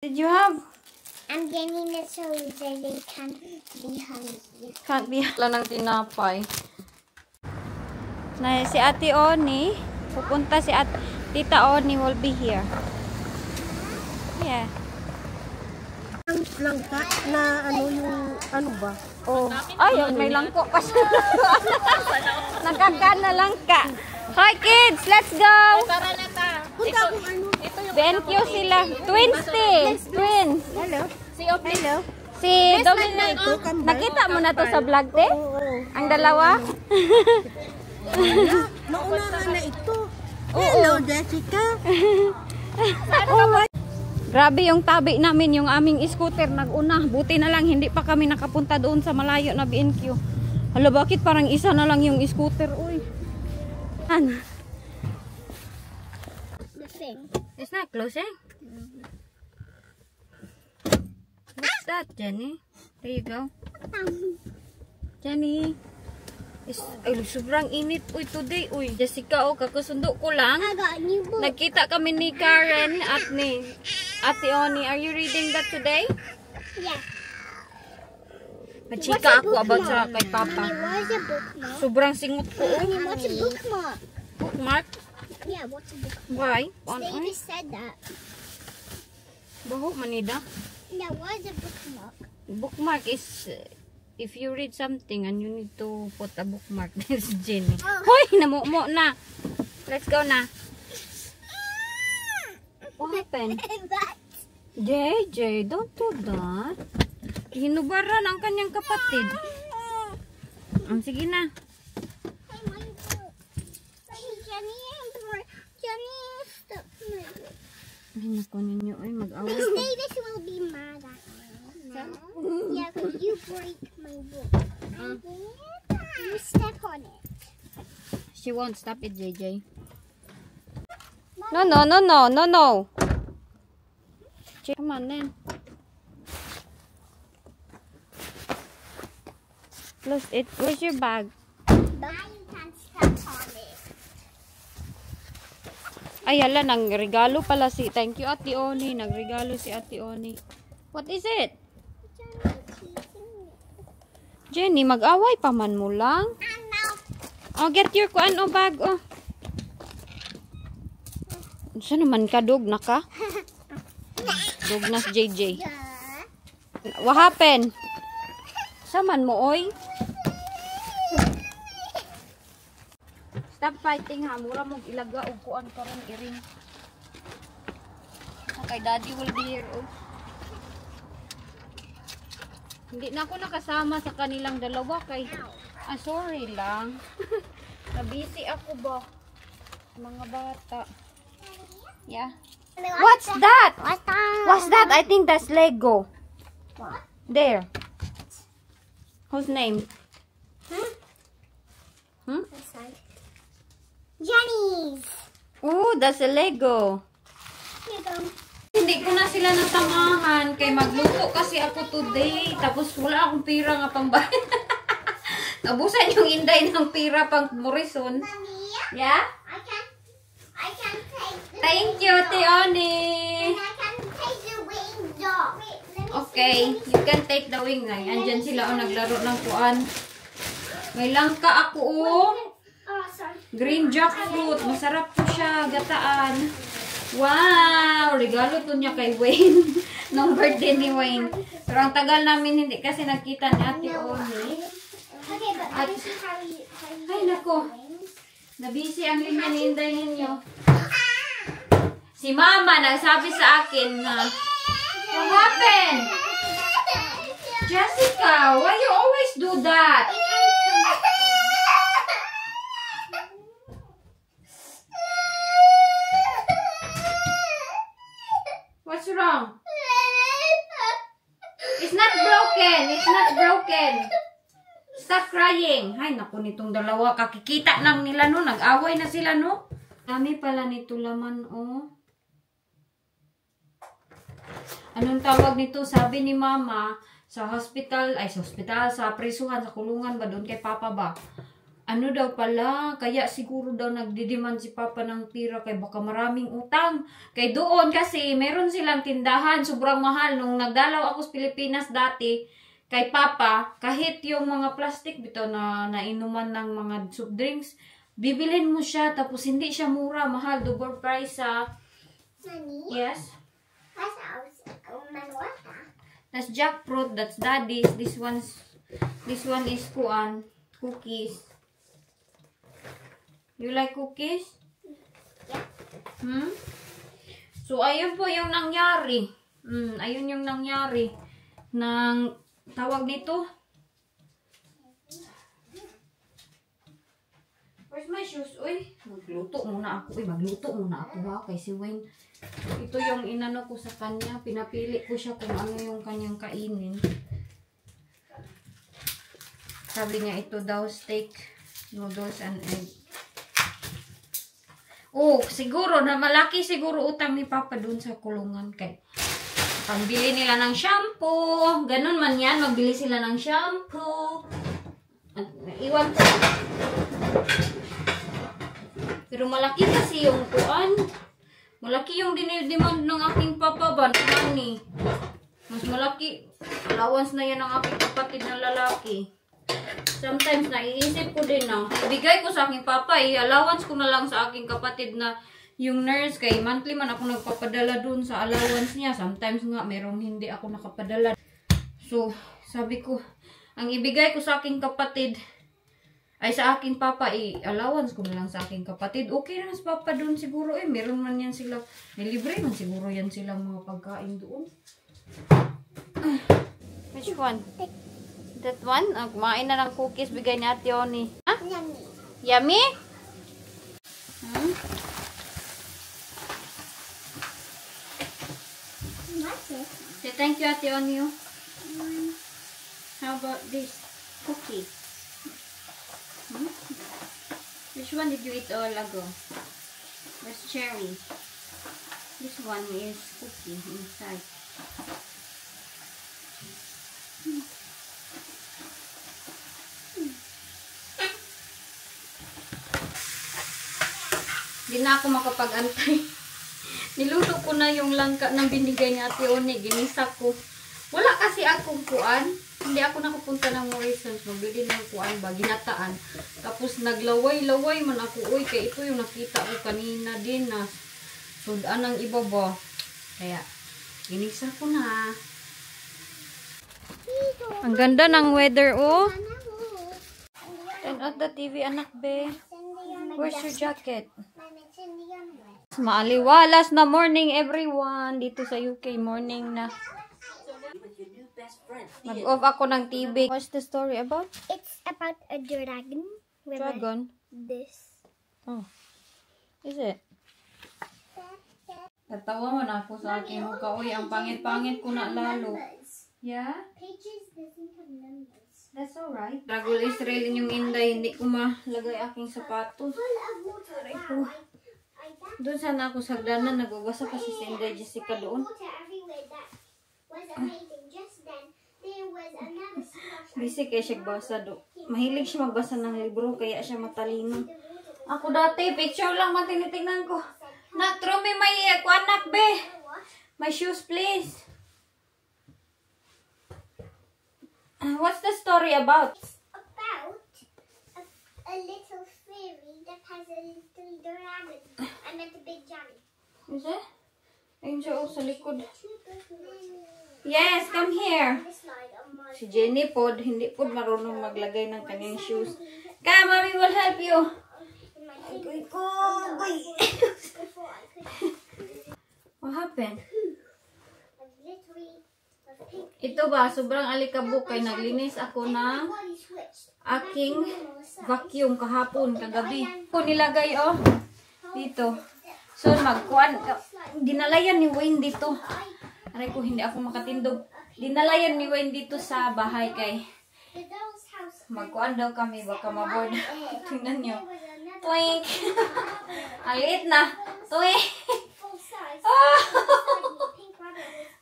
Did you have? I'm getting it so that they can't be hungry. Can't be lang ng tinapay. Na si Ate Oni, pupunta si Tita Oni will be here. Yeah. Langka na ano yung ano ba? Oh, ay, may langko pa siya. Nakagana langka. Hi kids, let's go. Tara na ta. Punta akong ano. BNQ sila. Twins Twins. Hello. Hello. Si Dominic. Nakita mo na to sa vlog, te? Ang dalawa? Mauna na ito. Hello, Jessica. Grabe yung tabi namin, yung aming scooter nag-una. Buti na lang, hindi pa kami nakapunta doon sa malayo na BNQ. Hala, bakit parang isa na lang yung scooter? Uy. Ano? It's not closing. What's that, Jenny? There you go. Jenny. Ay, sobrang init. Uy, today. Uy, Jessica, oh, kakasundo ko lang. I got a new book. Nagkita kami ni Karen at ni Ate Oni. Are you reading that today? Yeah. Machika ako about sa kay Papa. What's a bookmark? Sobrang singot ko. Honey, what's a bookmark? Bookmark? Yeah, what's a bookmark? Why? On They just said that. Baho manida. Yeah, what's a bookmark? Bookmark is if you read something and you need to put a bookmark. There's Jenny. Hoy, namumo na. Let's go na. What happened? JJ, don't do that. Hinubaran ang kanyang kapatid. Sige na. Ay, naku ninyo. Ay, mag-away. Davis will be mad at me. Yeah, because you break my book. You step on it. She won't stop it, JJ. No. Come on then. Close it. Where's your bag? But you can't step on it. Ay, hala, nagregalo pala si... Thank you, Ate Oni. Nagregalo si Ate Oni. What is it? Jenny, mag-away pa man mo lang. Oh, get your kuan o bag. Oh. Saan naman ka? Dog na ka? Dog na si JJ. What happened? Saman mo, oy? Stop fighting ha. Mura mong ilaga o kuan karon iring. Okay, daddy will be here. Oh. Hindi na ako nakasama sa kanilang dalawa kay... sorry lang. Nabisi ako ba? Mga bata. Yeah. What's that? What's that? I think that's Lego. There. Whose name? Jenny's. Oh, that's a Lego. Hindi ko na sila nasamahan kay magluto kasi ako today. Tapos wala akong pira nga pambayad. Nabusan yung Inday ng pira pang Morrison. Yeah? I can take the Thank you, Tioni. I can take the window. Okay, you can take the wing. Ay, andyan sila naglaro ng kuan. May langka ako oh. Oh, sorry. Green jackfruit. Masarap po siya. Gataan. Wow! Regalo to niya kay Wayne. Nung birthday ni Wayne. Pero ang tagal namin hindi kasi nagkita ni Ate Oni. Okay, but let me see how you Ay, nako. Nabisi ang linya ni Inday ninyo. Si Mama nagsabi sa akin na, what happened? Jessica, why you always do that? What's wrong? It's not broken. It's not broken. Stop crying. Ay, naku nitong dalawa. Kakikita lang nila no. Nag-away na sila no. Dami pala nito laman oh. Anong tawag nito? Sabi ni Mama, sa hospital, sa prisuhan, sa kulungan ba doon kay Papa ba? ano daw pala, kaya siguro daw nagdidemand si Papa ng pira kay baka maraming utang. Kay doon kasi meron silang tindahan, sobrang mahal. Nung nagdalaw ako sa Pilipinas dati, kay Papa, kahit yung mga plastic bitaw na nainuman ng mga soft drinks, bibilhin mo siya, tapos hindi siya mura, mahal, double price sa... Mommy, Yes? that's water. That's jackfruit, that's daddy's. This one is kuan, cookies. You like cookies? Hmm? So, ayun po yung nangyari. Ayun yung nangyari. Nang tawag nito. Where's my shoes? Uy, magluto muna ako. Magluto muna ako ha. Kay si Wayne. Ito yung inano ko sa kanya. Pinapili ko siya kung ano yung kanyang kainin. Sabi niya ito daw steak, noodles, and egg. Oh, siguro na malaki siguro utang ni Papa dun sa kulungan kay pambili nila ng shampoo. Ganun man yan, magbili sila ng shampoo. Iwan ko. Pero malaki kasi yung kuan. Malaki yung dinidemand ng aking papa ba? Money. Mas malaki. Allowance na yan ng aking kapatid na lalaki. Sometimes naiisip ko din na ibigay ko sa aking papa, allowance ko na lang sa aking kapatid na yung nurse, kay monthly man ako nagpapadala dun sa allowance niya. Sometimes nga merong hindi ako nakapadala. So, sabi ko, ang ibigay ko sa aking kapatid ay sa aking papa, allowance ko na lang sa aking kapatid. Okay na sa papa dun siguro meron man yan sila, may libre man siguro yan silang mga pagkain doon. Which one? That one? Kumain na ng cookies, bigay ni Ate Oni. Ha? Yummy. Yummy? What's it? Say thank you, Ate Oni. How about this? Cookie. Which one did you eat all ago? That's cherry. This one is cookie inside. Hindi na ako makapag-antay. Niluto ko na yung langka ng binigay ni Ate Oni. Ginisa ko. Wala kasi akong kuan. Hindi ako nakapunta ng Morrisons. Magbili ng kuan ba? Ginataan. Tapos naglaway-laway man ako. Uy, kaya ito yung nakita ko kanina din na sudaan ng iba ba. Kaya, ginisa ko na. Ang ganda ng weather, oh. Turn out the TV, anak be. Where's your jacket? Maaliwalas na morning, everyone. Dito sa UK, morning na. Mag-off ako ng TV. What's the story about? It's about a dragon. Dragon? This. Oh. Is it? Tatawa mo na ako sa aking mukha. Uy, ang pangit-pangit ko na lalo. Yeah? Pages doesn't have numbers. That's alright. Ragul Israel yung Inday. Hindi ko malagay aking sapatos. Full of water. Wow. Doon sana ako sa hagdanan. Nagbabasa kasi si Inday Jessica doon. Water everywhere. That was amazing. Just then, there was another splash. Busy kaya siya magbasa do. Mahilig siya magbasa ng libro kaya siya matalino. Ako dati, picture lang man tinitingnan ko. Nak, throw me my anak be. My shoes please. What's the story about? It's about a little fairy that has a little dragon. I meant a big dragon. Is it? Ayun siya sa likod. Yes, come here. Si Jenny pod, hindi pod marunong maglagay ng kanyang shoes. Come, mommy will help you. What happened? Ito ba, sobrang alikabok kay naglinis ako ng aking vacuum kahapon, kagabi. Ko nilagay, oh, dito. So, magkuhan, dinalayan ni Wayne dito. Aray ko, hindi ako makatindog. Dinalayan ni Wayne dito sa bahay kay magkuhan daw kami, baka maboard. Tingnan nyo. Twink! Alit na. Twink! Oh!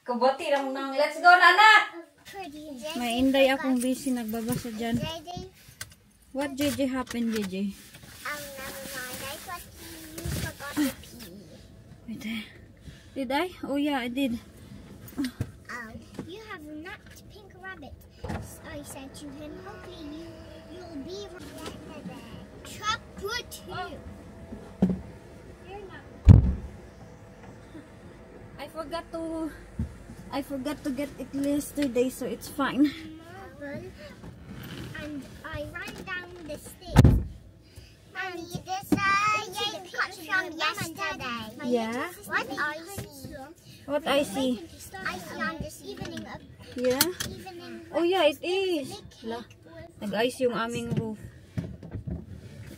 Kabati lang nang let's go, Nana! May Inday akong busy nagbabasa dyan. What JJ happened, JJ? Never mind. I thought you forgot to pee. Did I? Oh yeah, I did. Oh, you have not pink rabbit. I said to him, hopefully you'll be chocolate too. You're not. I forgot to get it yesterday, so it's fine. Marble, and I ran down the stairs. Mommy, this cut from yesterday. Yeah. What I see. What I see? I see on this evening. Yeah. Evening. Oh yeah, it is. Nag-ice yung aming roof.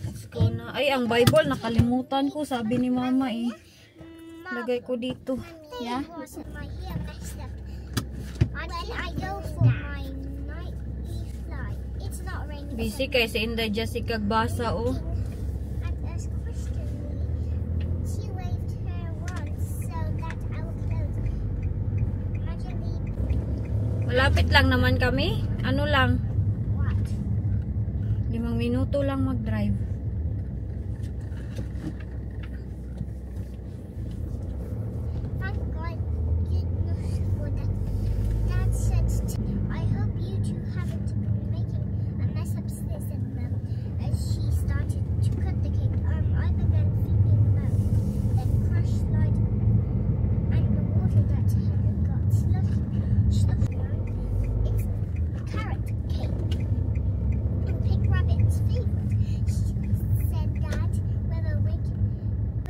Let's go na. Ay, ang Bible nakalimutan ko, sabi ni Mama eh. Lagay ko dito. Yeah. My hair messed up. When I go for my nightly flight, it's not raining. Busy kay si Inday Jessica basa oh. And as Kristen, she waved her wand so that our clothes magically. Malapit lang naman kami. Ano lang? What? 5 minuto lang mag-drive. Thank God, goodness for that. Dad said, I hope you two haven't been making a mess upstairs. And as she started to cut the cake, I began thinking about the crushed light and the water that had got sloshed around. It's carrot cake. Pink Rabbit's favorite, said Dad, with a wink.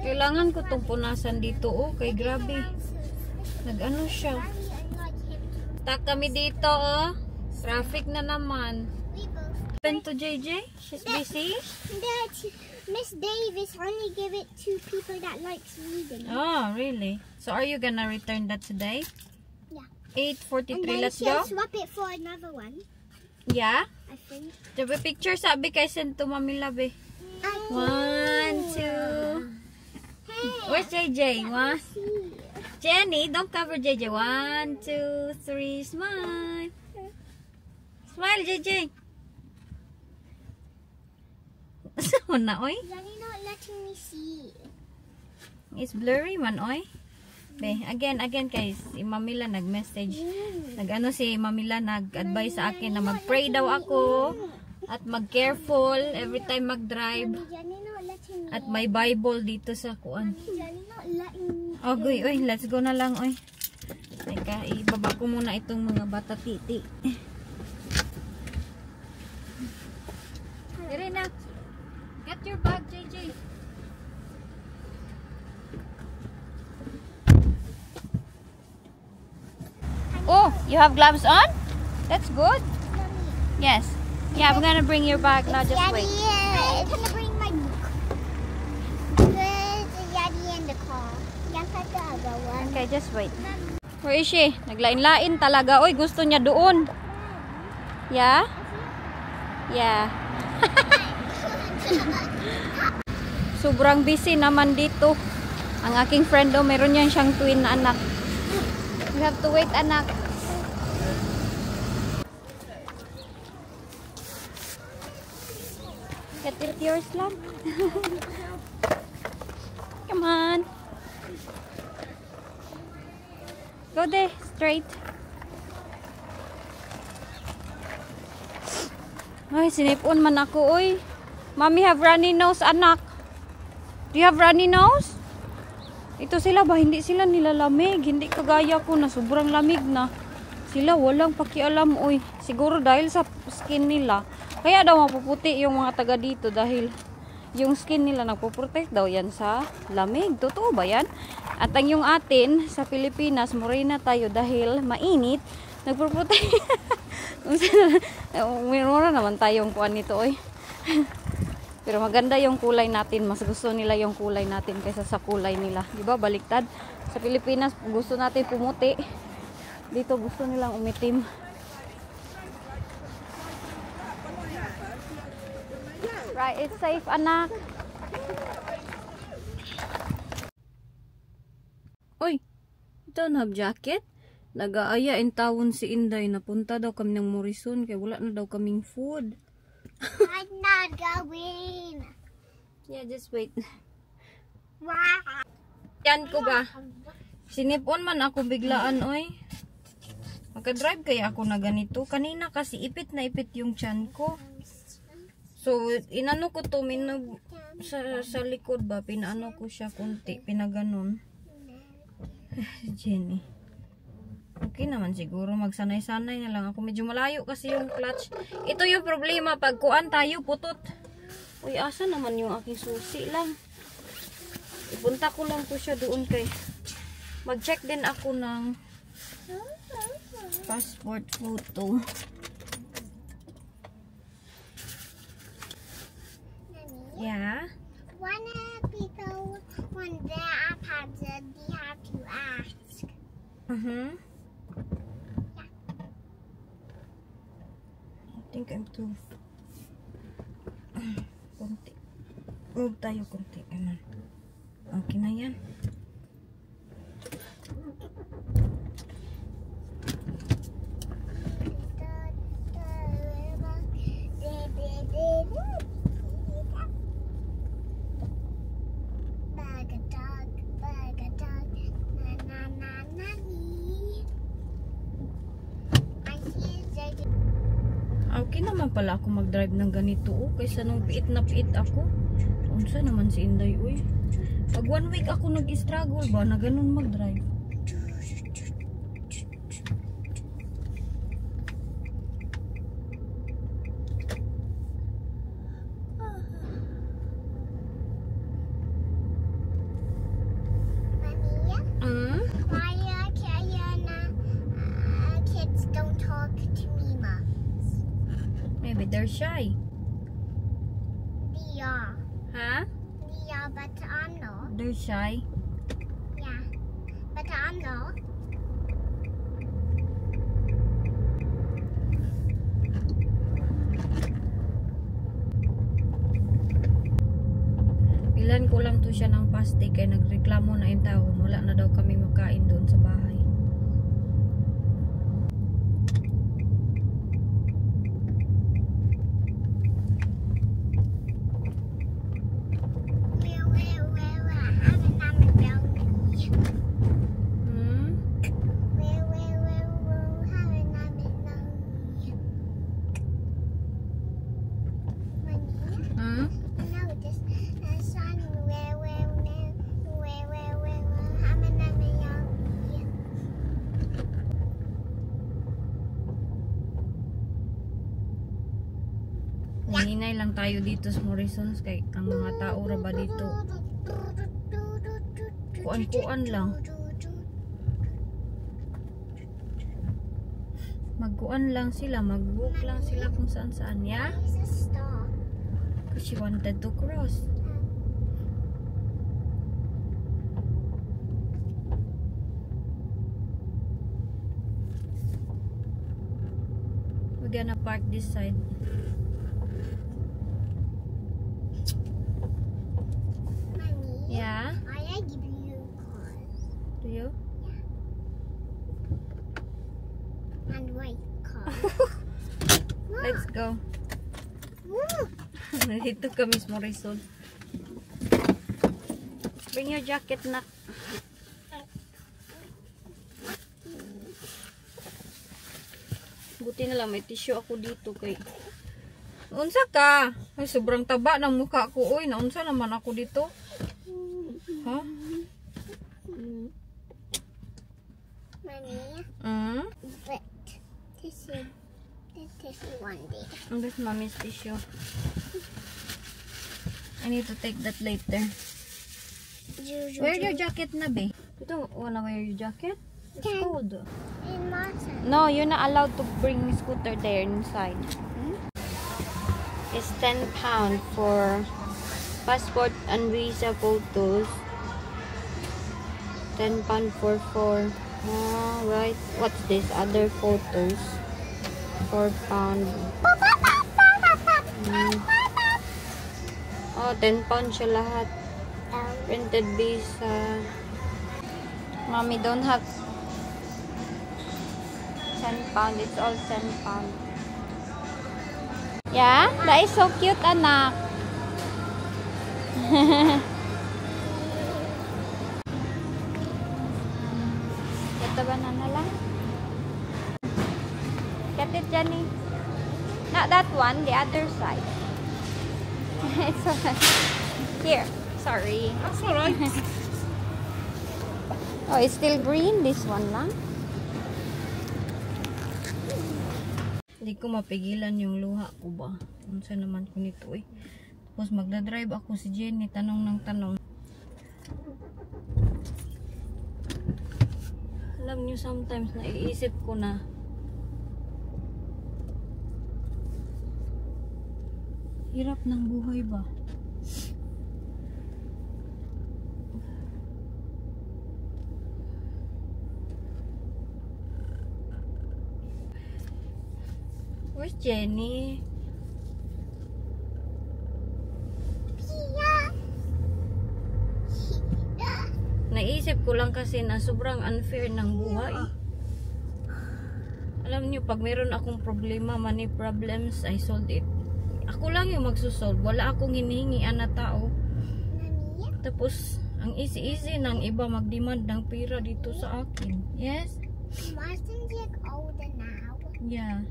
Kailangan ko tong punasan dito oh, kay grabe. Nag-ano siya. Tak kami dito oh. Traffic na naman. Open to JJ? She's busy? Dad, Miss Davis only give it to people that likes reading. Oh, really? So are you gonna return that today? Yeah. 8:43, And then let's she'll go. swap it for another one, Yeah? I think. The picture sabi kay send to Mami Love eh. 1, 2. Where's JJ? 1. Jenny, don't cover JJ. 1, 2, 3. Smile. Smile, JJ. Saan na, oy? Daddy not letting me see. It's blurry man, oy. Be, again kay si Mamila nag-message. Nag-ano si Mamila nag-advise sa akin na mag-pray daw ako at mag-careful every time mag-drive. Daddy not letting me. At may Bible dito sa kuan. Daddy not letting me. Okay, oy, let's go na lang, oy. Teka, ibaba ko muna itong mga bata titi. Irina, get your bag, JJ. Oh, you have gloves on? That's good. Yes. Yeah, I'm gonna bring your bag now. Just Daddy, wait. I'm gonna bring my book. Where's the Daddy in the car? Okay, just wait. Where is she? Naglain-lain talaga. Oy, gusto niya doon. Yeah? Yeah. Sobrang busy naman dito. Ang aking friend do, meron yan siyang twin na anak. We have to wait, anak. Get it yours lang. Come on. Go there, straight. Ay, sinipon man ako, oy. Mommy have runny nose, anak. Do you have runny nose? Ito sila ba, hindi sila nilalamig. Hindi kagaya ko na sobrang lamig na. Sila walang pakialam, oy. Siguro dahil sa skin nila. Kaya daw mapuputi yung mga taga dito dahil yung skin nila nagpo-protect daw yan sa lamig. Totoo ba yan? At ang yung atin sa Pilipinas, morena tayo dahil mainit, nagpo-protect. Meron naman tayong kuan nito, oy. Pero maganda yung kulay natin. Mas gusto nila yung kulay natin kaysa sa kulay nila. Diba? Baliktad. Sa Pilipinas, gusto natin pumuti. Dito gusto nilang umitim. Right, it's safe, anak. Oy, don't have jacket? Nag-aaya in tawon si Inday. Napunta daw kami ng Morrison kaya wala na daw kaming food. I'm not going. Yeah, just wait. Wow. Yan ko ba? Sinipon man ako biglaan, oy. Magka-drive kaya ako na ganito. Kanina kasi ipit na ipit yung tiyan ko. So, inano ko to, sa likod ba, pinaano ko siya kunti, pinaganon. Jenny. Okay naman siguro, magsanay-sanay na lang ako. Medyo malayo kasi yung clutch. Ito yung problema, pag kuan tayo, putot. Uy, asa naman yung aking susi lang. Ipunta ko lang po siya doon kay. Mag-check din ako ng passport photo. Yeah? When people, when their iPads, they have to ask. I think I'm too konti. Move tayo konti. Ayan. Okay na yan. Okay naman pala ako mag-drive ng ganito, oh, kaysa nung piit na piit ako. Unsa naman si Inday, uy. Pag 1 week ako nag-struggle ba na ganun mag-drive. Kids don't talk to me much. Maybe they're shy. They are. Huh? They are, but I'm not. They're shy. Yeah, but I'm not. Ilan ko lang to siya ng plastic kaya nagreklamo na yung taon. Wala na daw kami makain doon sa bahay. Hinay lang tayo dito sa Morrisons kay ang mga tao ra ba dito kuan-kuan lang. Magkuan lang sila, mag-book lang sila kung saan-saan, ya? Because she wanted to cross. We're gonna park this side. Yeah? I give you cars. Do you? And white cars. Let's go. Nandito kami sa Morrison. Bring your jacket, nak. Buti na lang may tissue ako dito kay. Unsa ka? Ay, sobrang taba ng mukha ko. Uy, naunsa naman ako dito. Ha? Mommy, but this is one day. This mommy's tissue. I need to take that later. Wear your jacket na, be. You don't wanna wear your jacket? It's cold. In Martin. No, you're not allowed to bring scooter there inside. It's £10 for passport and visa photos. £10 for 4. Right. What's this? Other photos. £4. Oh, £10 siya lahat. Printed visa. Mommy don't have £10. It's all £10. Yeah, that is so cute, anak. Ito banana lang. Get it, Jenny. Not that one, the other side. It's alright. Here, sorry. That's alright. Oh, it's still green. This one lang. Hindi ko mapigilan yung luha ko ba. Unsa naman ko nito eh. Tapos magdadrive ako si Jenny. Tanong ng tanong. Alam niyo, sometimes naiisip ko na hirap ng buhay ba? Where's Jenny? Naisip ko lang kasi na sobrang unfair ng buhay. Alam niyo, pag meron akong problema, money problems, I solve it. Ako lang yung magsusolve. Wala akong hinihingian na tao. Tapos, ang easy-easy ng iba mag-demand ng pera dito sa akin. Yes? Martin's like older now. Yeah.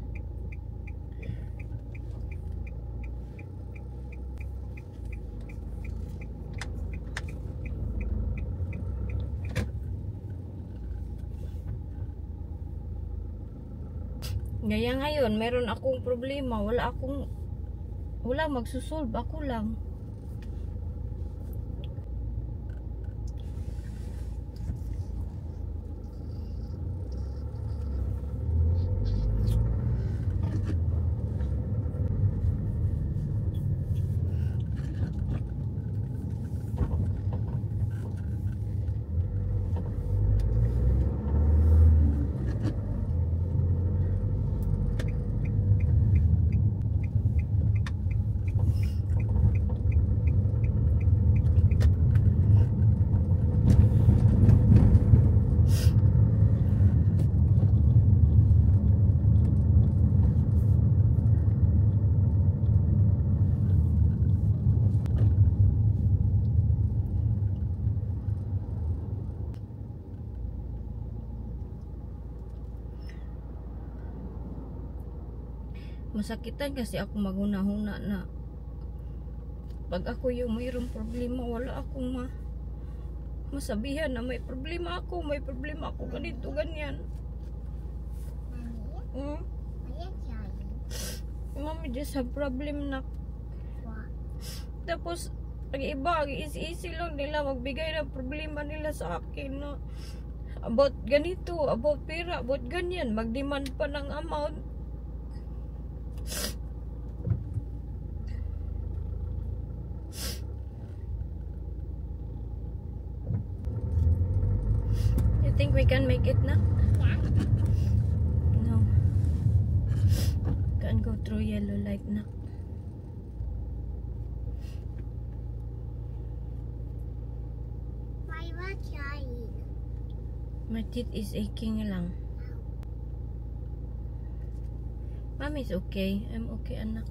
Gaya ngayon, meron akong problema. Wala magsusolve. Ako lang. Masakitan kasi ako maghuna-huna na pag ako yung mayroong problema, wala akong masabihan na may problema ako ganito, ganyan. Mommy just have problem na. Tapos ang iba, easy lang nila magbigay ng problema nila sa akin na about ganito, about pera, about ganyan, mag-demand pa ng amount. You think we can make it na? Yeah. No. Can't go through yellow light na. Why are you crying? My teeth is aching lang. Mommy's okay. I'm okay, anak.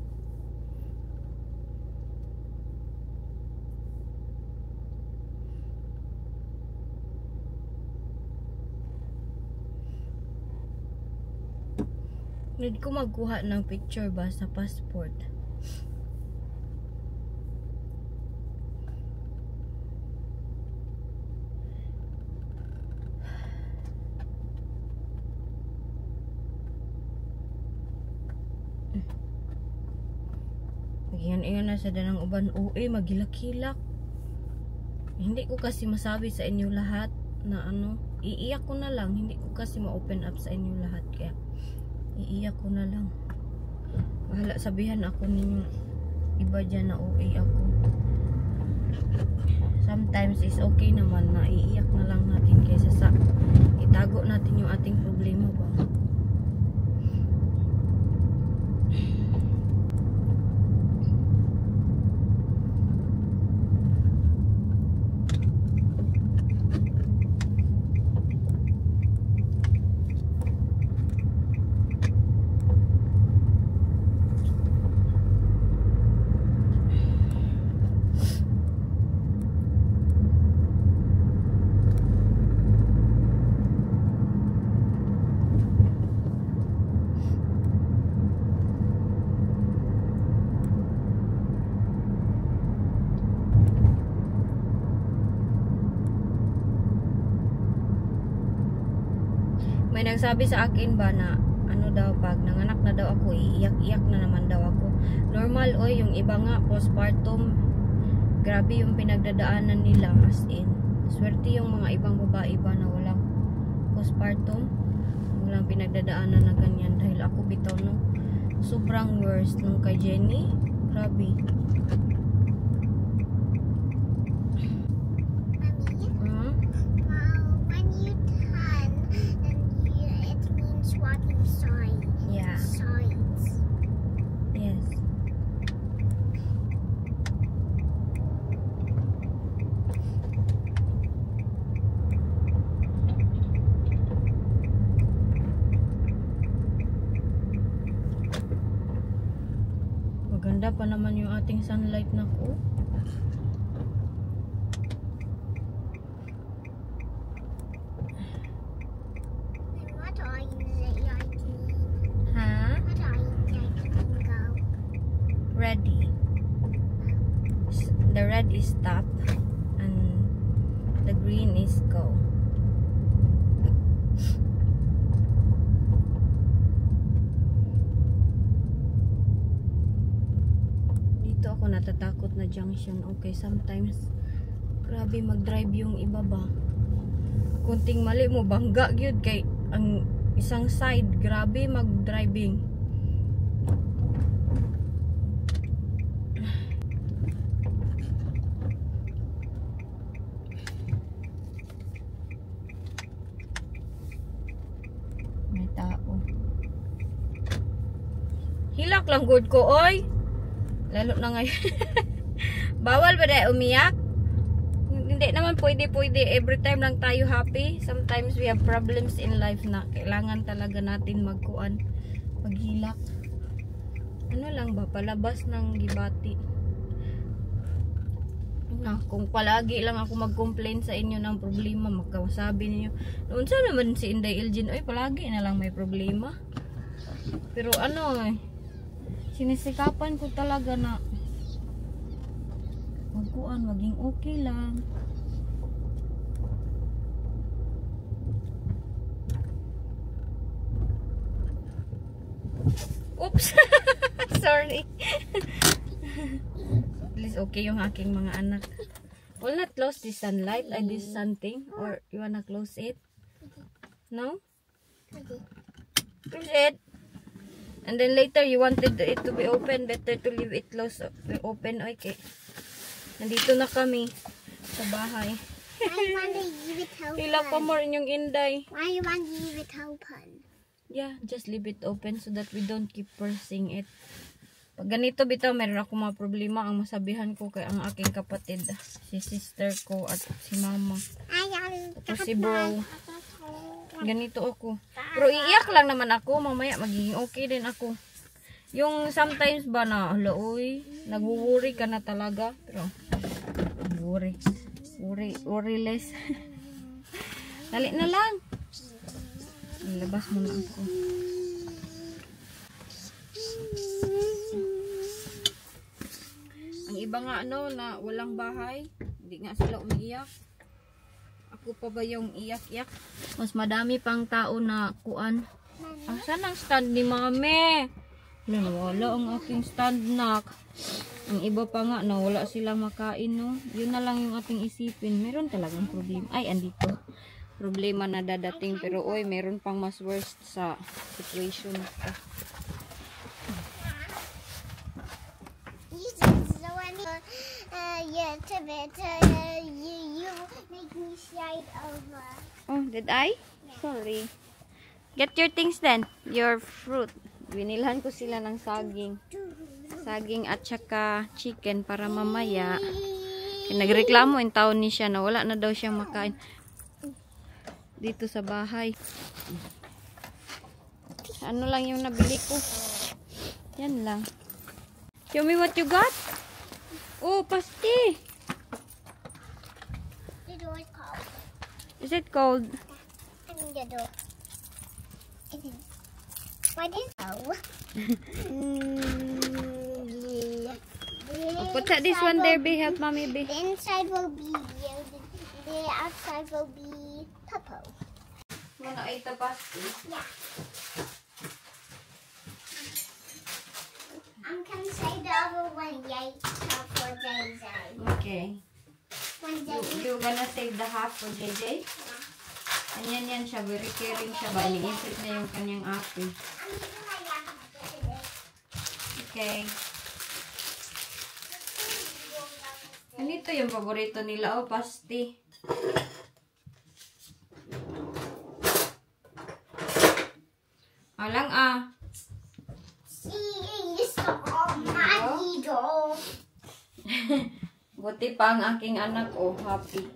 Need ko magkuha ng picture ba sa passport? Iyon na sa danang uban. Magilak-hilak. Hindi ko kasi masabi sa inyo lahat na iiyak ko na lang. Hindi ko kasi ma-open up sa inyo lahat. Kaya iiyak ko na lang. Bahala, sabihan ako ninyo iba dyan na OA ako. Sometimes is okay naman na iiyak na lang natin kaysa sa itago natin yung ating problema ba. ang sabi sa akin ba na ano daw, pag nanganak na daw ako, iiyak-iyak na naman daw ako. Normal, oy, yung iba nga postpartum, grabe yung pinagdadaanan nila, as in swerte yung mga ibang babae ba na walang postpartum, walang pinagdadaanan na ganyan. Dahil ako bitaw no, sobrang worst nung kay Jenny, grabe. When you tan, then it means swapping sides. Yeah. Sides. Yes. Maganda pa naman yung ating sunlight na ko. And what are you liking? Ha? What are you liking, go? Ready. The red is stop and the green is go. Dito ako natatakot na junction. Okay, sometimes grabe mag-drive yung iba ba. Kunting mali mo bangga gyud kay ang isang side grabe mag-driving. May tao. Hilak lang good ko, oy. Lalo na ngayon. Bawal ba dahil umiyak? Hindi naman pwede. Every time lang tayo happy. Sometimes we have problems in life na kailangan talaga natin maghilak. Ano lang ba? Palabas ng gibati. Na, kung palagi lang ako mag-complain sa inyo ng problema, magkasabi niyo, noon sa naman si Inday Elgin, ay palagi na lang may problema. Pero ano sinisikapan ko talaga na maging okay lang. Oops. Sorry. At least okay yung aking mga anak. Will not close this sunlight like this something, or you wanna close it? No? Okay. Close it. And then later you wanted it to be open, better to leave it closed open. Okay. Nandito na kami sa bahay. Why you want to leave it open? Hila pa more inyong Inday. Why you want to leave it open? Yeah, just leave it open so that we don't keep pressing it. Pag ganito bitaw, meron ako mga problema. Ang masabihan ko kay ang aking kapatid, si sister ko at si mama. Tapos si bro. Ganito ako. Pero iiyak lang naman ako. Mamaya magiging okay din ako. Yung sometimes ba na, uy, nag-worry ka na talaga. Pero, worry less. Dali na lang. Ilabas mo na ako. Ang iba nga na walang bahay. Hindi nga sila umiiyak. Ako pa ba yung iyak-iyak? Mas madami pang tao na kuan. Saan ang stand ni mami? Wala ang aking stand nak. Ang iba pa nga wala silang makain no. Yun na lang yung ating isipin. Meron talagang problema. Ay, andito. Problema na dadating. Pero oy, meron pang mas worst sa situation. You make me slide over. Oh, did I? Sorry. Get your things then. Your fruit. Binilhan ko sila ng saging. Saging at saka chicken para mamaya. Nagreklamo yung taon ni siya na wala na daw siyang makain dito sa bahay. Ano lang yung nabili ko. Yan lang. Show me what you got. Oh, pasti. The door is cold. Is it cold? I mean the door. It is. What is Put that this one there, be help mommy be. The inside will be yellow. The outside will be purple. Mana ay pasti. Yeah. I'm gonna say the other one, yay, for JJ. Okay. When JJ. You gonna save the half for JJ? Ganyan yan siya. Very caring siya ba? Iniisip na yung kanyang ate. Okay. Ganito yung paborito nila. Oh, pasti. Alang ah. Buti pa ang aking anak. Oh, happy.